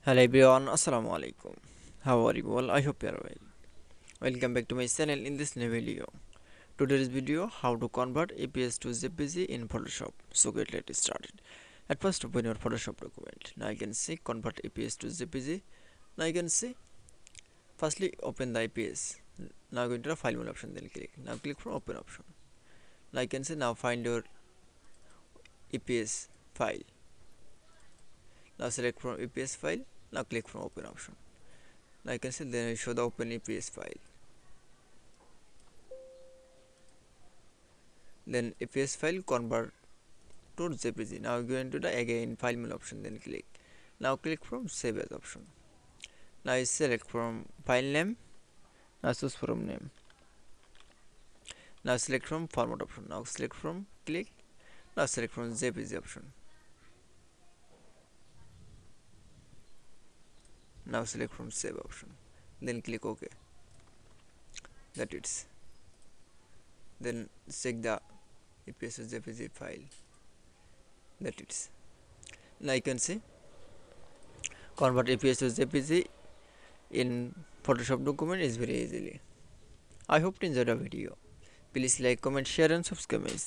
Hello everyone, Assalamu alaikum. How are you all? I hope you are well. Welcome back to my channel. In this new video, today's video how to convert EPS to JPG in Photoshop. So let's start it. At first, open your Photoshop document. Now you can see convert EPS to JPG. Now you can see firstly open the EPS. Now go into the file menu option, then click. Now click from open option. Now you can see now find your EPS file. Now select from EPS file. Now click from open option. Now you can see then show the open EPS file. Then EPS file convert to JPG. Now go into the again file menu option, then click. Now click from save as option. Now you select from file name. Now choose from name. Now select from format option. Now select from click. Now select from JPG option. Now select from save option. Then click OK. That it's. Then check the EPS or JPG file. That it's. Now you can see convert EPS to JPG in Photoshop document is very easily. I hope you enjoyed the video. Please like, comment, share and subscribe.